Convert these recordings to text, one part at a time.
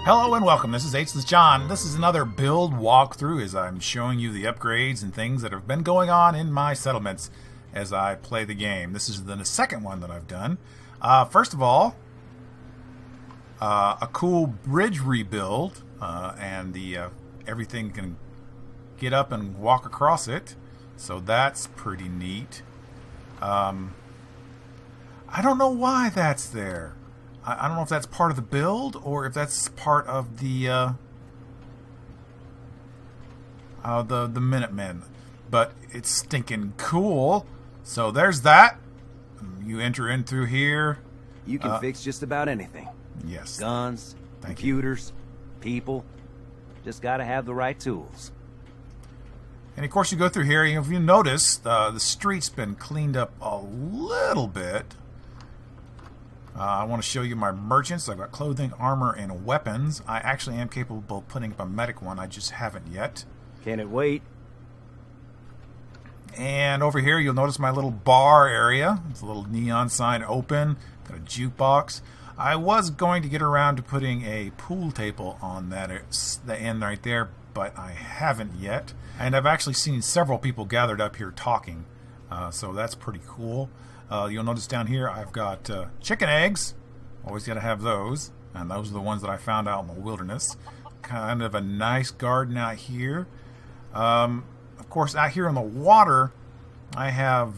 Hello and welcome. This is H's John. This is another build walkthrough as I'm showing you the upgrades and things that have been going on in my settlements as I play the game. This is the second one that I've done. First of all, a cool bridge rebuild, and everything can get up and walk across it, so that's pretty neat. I don't know why that's there. I don't know if that's part of the build or if that's part of the Minutemen, but it's stinking cool. So there's that. You enter in through here. You can fix just about anything. Yes. Guns, computers, people. Just gotta have the right tools. And of course you go through here, if you notice, the street's been cleaned up a little bit. I want to show you my merchants. I've got clothing, armor, and weapons. I actually am capable of putting up a medic one. I just haven't yet. Can it wait? And over here, you'll notice my little bar area. It's a little neon sign open. Got a jukebox. I was going to get around to putting a pool table on that the end right there, but I haven't yet. And I've actually seen several people gathered up here talking, so that's pretty cool. You'll notice down here I've got chicken eggs. Always got to have those. And those are the ones that I found out in the wilderness. Kind of a nice garden out here. Of course, out here in the water, I have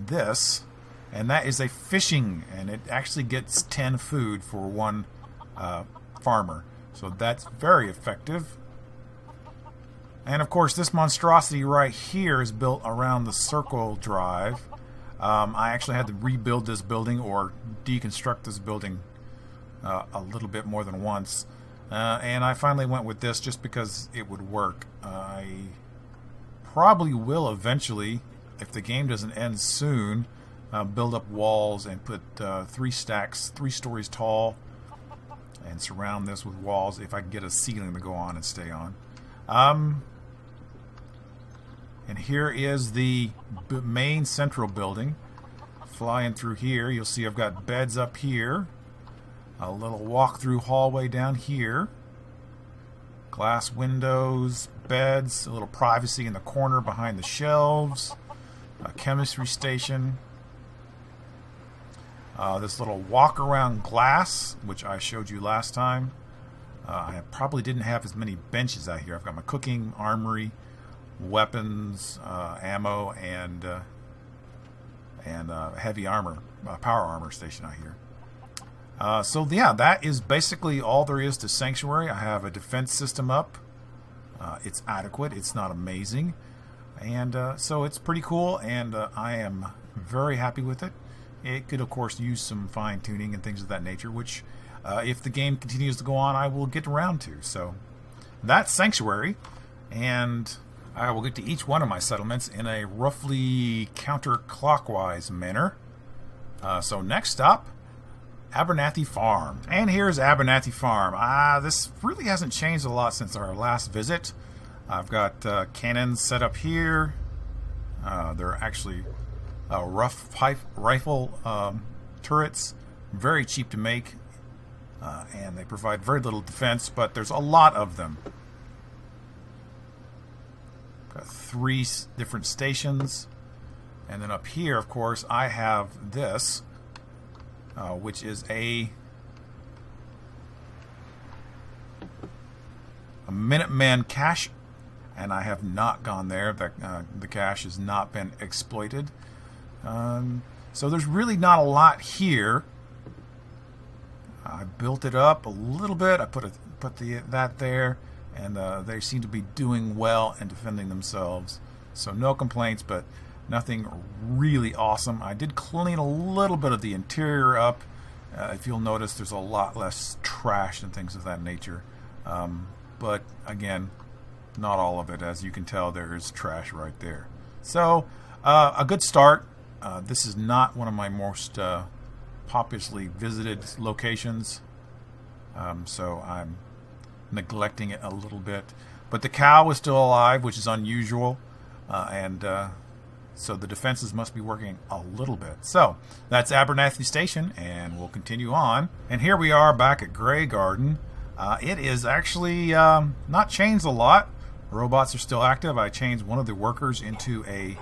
this. And that is a fishing. And it actually gets 10 food for one farmer. So that's very effective. And of course, this monstrosity right here is built around the circle drive. I actually had to rebuild this building or deconstruct this building a little bit more than once. And I finally went with this just because it would work. I probably will eventually, if the game doesn't end soon, build up walls and put 3 stories tall, and surround this with walls if I can get a ceiling to go on and stay on. And here is the main central building. Flying through here, you'll see I've got beds up here. A little walk-through hallway down here. Glass windows, beds, a little privacy in the corner behind the shelves. A chemistry station. This little walk-around glass, which I showed you last time. I probably didn't have as many benches out here. I've got my cooking, armory, weapons, ammo, and heavy armor, power armor station out here. So yeah, that is basically all there is to Sanctuary. I have a defense system up. It's adequate. It's not amazing, and so it's pretty cool. And I am very happy with it. It could, of course, use some fine tuning and things of that nature, which, if the game continues to go on, I will get around to. So that's Sanctuary, and I will get to each one of my settlements in a roughly counterclockwise manner. So next up, Abernathy Farm. And here's Abernathy Farm. This really hasn't changed a lot since our last visit. I've got cannons set up here. They're actually rough pipe rifle turrets. Very cheap to make. And they provide very little defense, but there's a lot of them. Got 3 different stations, and then up here, of course, I have this, which is a Minuteman cache, and I have not gone there. The cache has not been exploited, so there's really not a lot here. I built it up a little bit. I put that there. And they seem to be doing well and defending themselves. So no complaints, but nothing really awesome. I did clean a little bit of the interior up. If you'll notice, there's a lot less trash and things of that nature. But again, not all of it. As you can tell, there is trash right there. So a good start. This is not one of my most popularly visited locations. So I'm neglecting it a little bit, but the cow is still alive, which is unusual, and so the defenses must be working a little bit. So that's Abernathy Station, and we'll continue on. And here we are back at Grey Garden. It is actually not changed a lot. Robots are still active. I changed one of the workers into a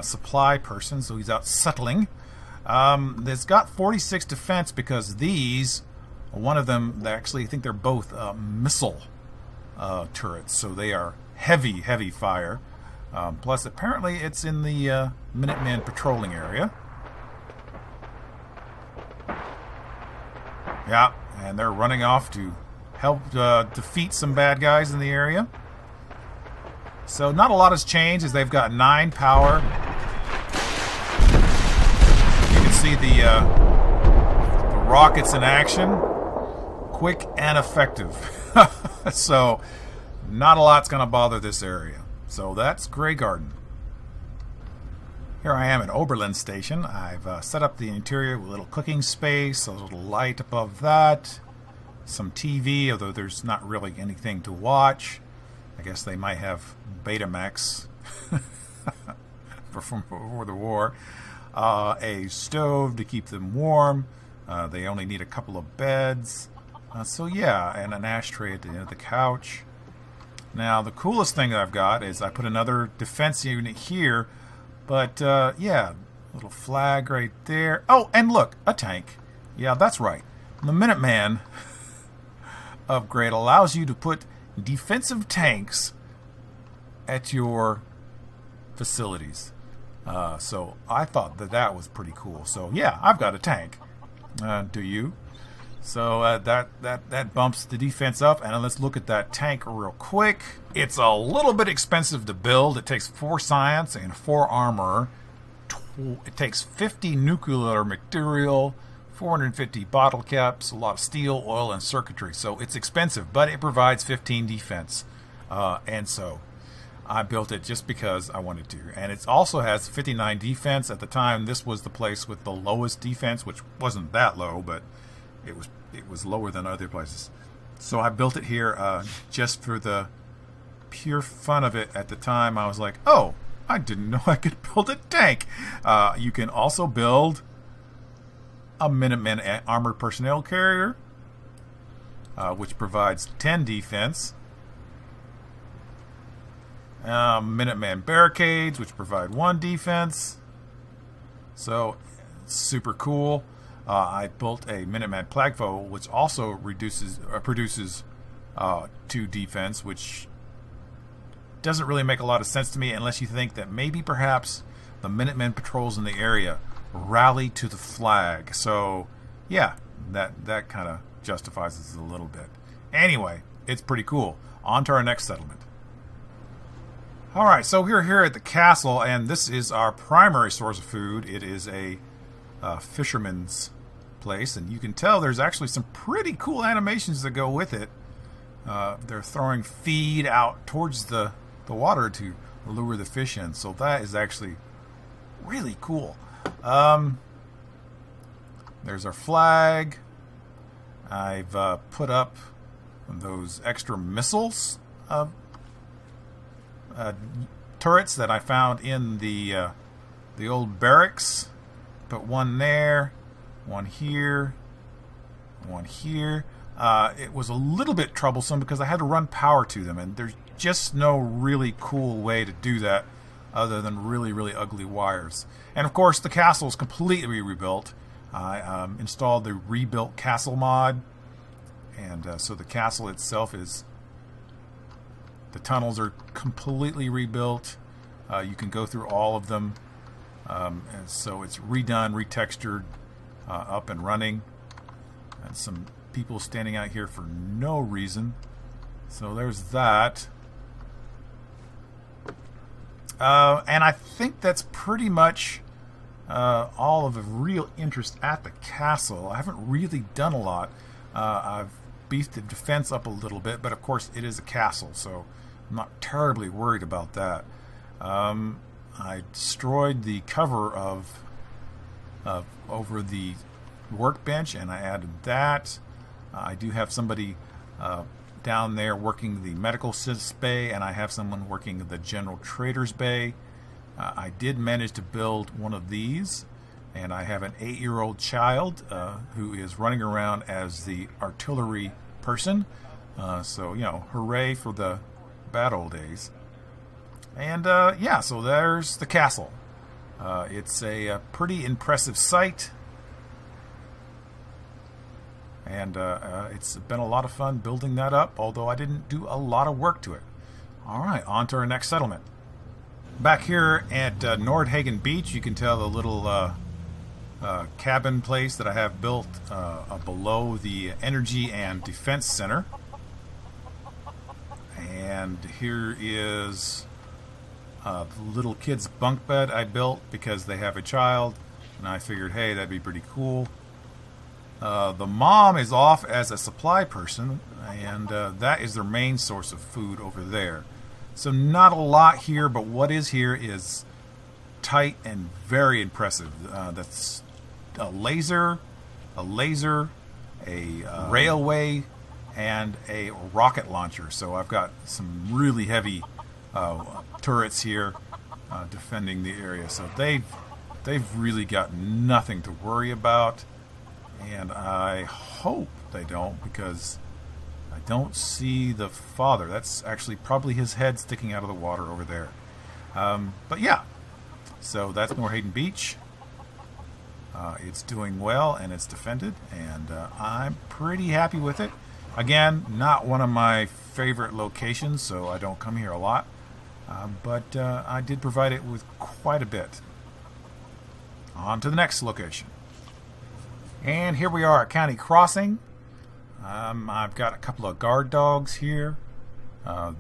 supply person, so he's out settling. It's got 46 defense because these, one of them, actually, I think they're both missile turrets, so they are heavy fire. Plus, apparently, it's in the Minutemen patrolling area. Yeah, and they're running off to help defeat some bad guys in the area. So not a lot has changed, as they've got 9 power. You can see the rockets in action. Quick and effective. So not a lot's going to bother this area. So that's Grey Garden. Here I am at Oberlin Station. I've set up the interior with a little cooking space, a little light above that, some TV, although there's not really anything to watch. I guess they might have Betamax before the war. A stove to keep them warm. They only need a couple of beds. So yeah, and an ashtray at the end of the couch. Now the coolest thing that I've got is I put another defense unit here. But yeah, little flag right there. Oh, and look, a tank. Yeah, that's right. The Minuteman upgrade allows you to put defensive tanks at your facilities. So I thought that was pretty cool. So yeah, I've got a tank. Do you? So that bumps the defense up. And let's look at that tank real quick. It's a little bit expensive to build. It takes 4 science and 4 armor. It takes 50 nuclear material, 450 bottle caps, a lot of steel, oil, and circuitry. So it's expensive, but it provides 15 defense. And so I built it just because I wanted to. And it also has 59 defense. At the time, this was the place with the lowest defense, which wasn't that low, but it was lower than other places. So I built it here just for the pure fun of it. At the time, I was like, oh, I didn't know I could build a tank. You can also build a Minuteman armored personnel carrier, which provides 10 defense. Minuteman barricades, which provide 1 defense. So super cool. I built a Minuteman Plagfoe, which also produces 2 defense, which doesn't really make a lot of sense to me unless you think that maybe perhaps the Minutemen patrols in the area rally to the flag. So yeah, that kind of justifies this a little bit. Anyway, it's pretty cool. On to our next settlement. Alright, so we're here at the castle, and this is our primary source of food. It is a fisherman's place, and you can tell there's actually some pretty cool animations that go with it. They're throwing feed out towards the water to lure the fish in, so that is actually really cool. There's our flag. I've put up those extra missiles turrets that I found in the old barracks. Put one there, one here, one here. It was a little bit troublesome because I had to run power to them, and there's just no really cool way to do that other than really ugly wires. And of course, the castle is completely rebuilt. I installed the rebuilt castle mod, and so the castle itself is, the tunnels are completely rebuilt. You can go through all of them. And so it's redone, retextured, up and running. And some people standing out here for no reason. So there's that. And I think that's pretty much all of the real interest at the castle. I haven't really done a lot. I've beefed the defense up a little bit, but of course it is a castle, so I'm not terribly worried about that. I destroyed the cover of over the workbench, and I added that. I do have somebody down there working the medical bay, and I have someone working the general trader's bay. I did manage to build one of these, and I have an 8-year-old child who is running around as the artillery person. So, you know, hooray for the bad old days. And, yeah, so there's the castle. It's a pretty impressive sight. And it's been a lot of fun building that up, although I didn't do a lot of work to it. All right, on to our next settlement. Back here at Nordhagen Beach, you can tell the little cabin place that I have built below the Energy and Defense Center. And here is the little kid's bunk bed I built because they have a child, and I figured, hey, that'd be pretty cool. The mom is off as a supply person, and that is their main source of food over there. So not a lot here, but what is here is tight and very impressive. That's a laser, a railway, and a rocket launcher. So I've got some really heavy turrets here defending the area. So they've really got nothing to worry about. And I hope they don't, because I don't see the father. That's actually probably his head sticking out of the water over there. But yeah, so that's Nordhagen Beach. It's doing well and it's defended, and I'm pretty happy with it. Again, not one of my favorite locations, so I don't come here a lot. But I did provide it with quite a bit. On to the next location. And here we are at County Crossing. I've got a couple of guard dogs here. I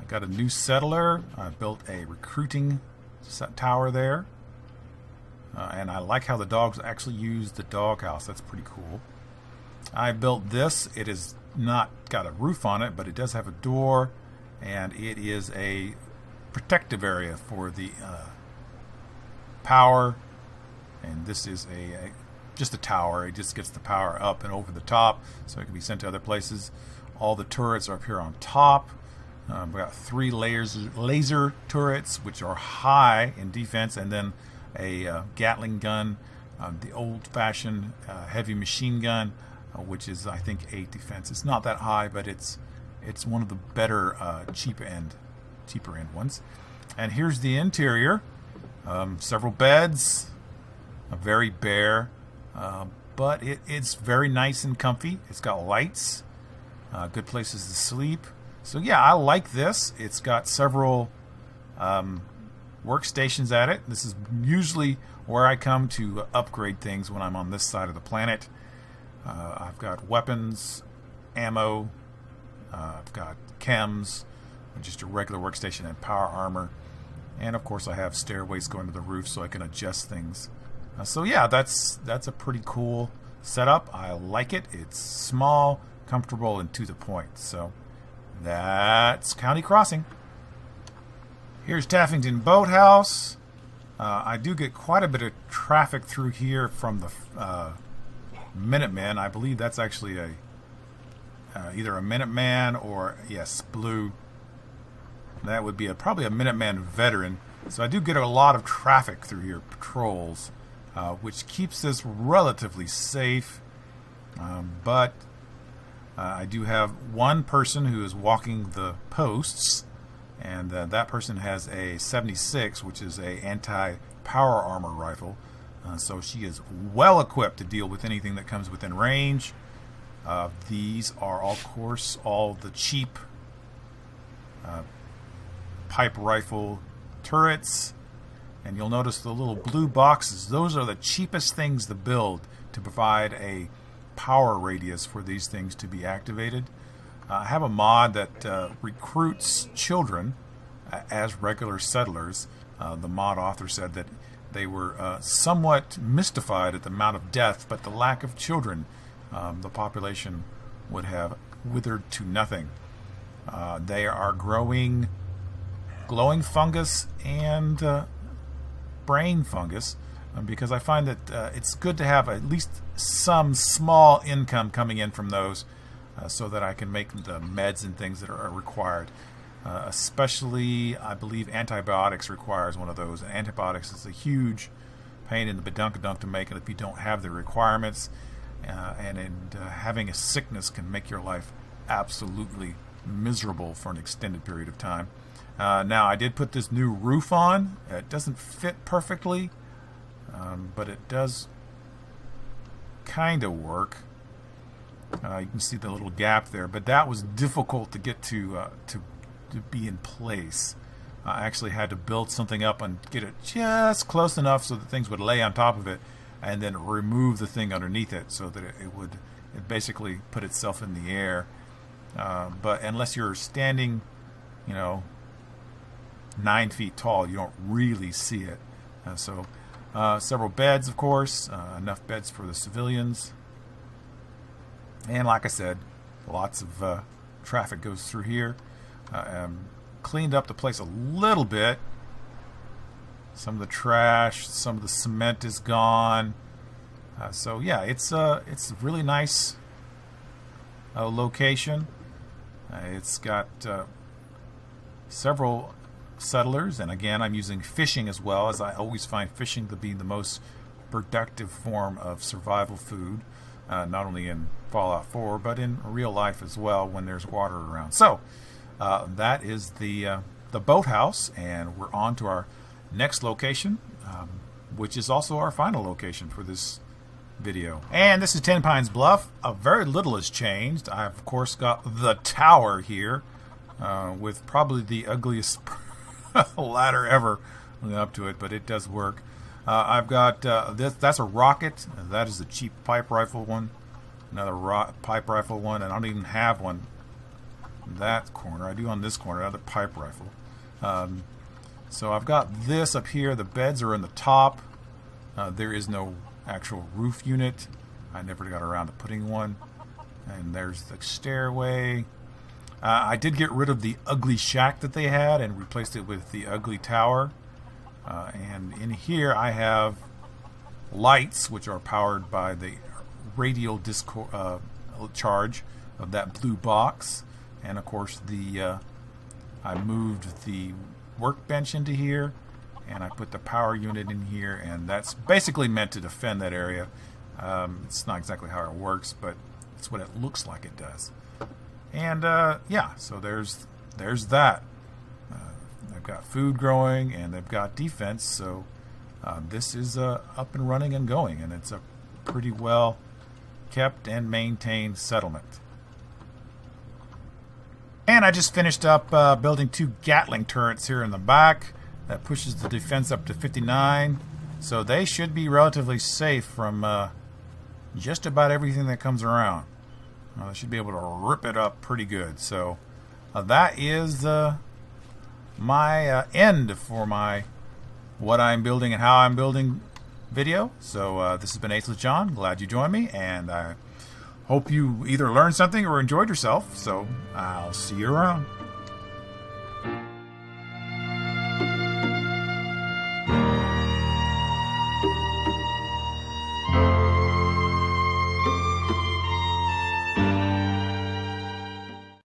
got a new settler. I built a recruiting tower there. And I like how the dogs actually use the doghouse. That's pretty cool. I built this. It is not got a roof on it, but it does have a door. And it is a protective area for the power. And this is just a tower. It just gets the power up and over the top, so it can be sent to other places. All the turrets are up here on top. We've got 3 laser turrets, which are high in defense, and then a Gatling gun, the old-fashioned heavy machine gun, which is, I think, 8 defense. It's not that high, but it's one of the better cheaper end ones. And here's the interior. Several beds, very bare, but it's very nice and comfy. It's got lights, good places to sleep. So yeah, I like this. It's got several workstations at it. This is usually where I come to upgrade things when I'm on this side of the planet. I've got weapons, ammo, I've got chems, just a regular workstation, and power armor. And of course I have stairways going to the roof so I can adjust things. So yeah, that's a pretty cool setup. I like it. It's small, comfortable, and to the point. So that's County Crossing. Here's Taffington Boathouse. I do get quite a bit of traffic through here from the Minutemen. I believe that's actually either a Minuteman or, yes, blue. That would be probably a Minuteman veteran. So I do get a lot of traffic through here, patrols, which keeps this relatively safe. But I do have one person who is walking the posts, and that person has a 76, which is a anti-power armor rifle. So she is well equipped to deal with anything that comes within range. These are, of course, all the cheap pipe rifle turrets, and you'll notice the little blue boxes. Those are the cheapest things to build to provide a power radius for these things to be activated. I have a mod that recruits children as regular settlers. The mod author said that they were somewhat mystified at the amount of death, but the lack of children, the population would have withered to nothing. They are growing glowing fungus and brain fungus, because I find that it's good to have at least some small income coming in from those, so that I can make the meds and things that are required. Especially, I believe antibiotics requires one of those. And antibiotics is a huge pain in the badunkadunk to make, and if you don't have the requirements, and having a sickness can make your life absolutely miserable for an extended period of time. Now, I did put this new roof on. It doesn't fit perfectly, but it does kind of work. You can see the little gap there, but that was difficult to get to be in place. I actually had to build something up and get it just close enough so that things would lay on top of it, and then remove the thing underneath it so that it basically put itself in the air. But unless you're standing, 9 feet tall, you don't really see it. So several beds, of course, enough beds for the civilians. And like I said, lots of traffic goes through here. Cleaned up the place a little bit. Some of the trash, some of the cement is gone. So yeah, it's a really nice location. It's got several settlers, and again, I'm using fishing as well, as I always find fishing to be the most productive form of survival food, not only in Fallout 4, but in real life as well when there's water around. So that is the boathouse, and we're on to our next location, which is also our final location for this video. And this is Ten Pines Bluff. Very little has changed. I've of course got the tower here, with probably the ugliest ladder ever up to it, but it does work. I've got this. That's a rocket. That is a cheap pipe rifle one. Another pipe rifle one, and I don't even have one in that corner. I do on this corner. Another pipe rifle. So I've got this up here. The beds are in the top. There is no actual roof unit. I never got around to putting one. And there's the stairway. I did get rid of the ugly shack that they had and replaced it with the ugly tower. And in here I have lights, which are powered by the radial charge of that blue box. And of course I moved the workbench into here, and I put the power unit in here, and that's basically meant to defend that area. It's not exactly how it works, but it's what it looks like it does. And yeah, so there's that. They've got food growing, and they've got defense, so this is up and running and going, and it's a pretty well kept and maintained settlement. And I just finished up building 2 Gatling turrets here in the back. That pushes the defense up to 59. So they should be relatively safe from just about everything that comes around. They should be able to rip it up pretty good. So that is my end for my what I'm building and how I'm building video. So this has been Aceless John. Glad you joined me, and I hope you either learned something or enjoyed yourself. So I'll see you around.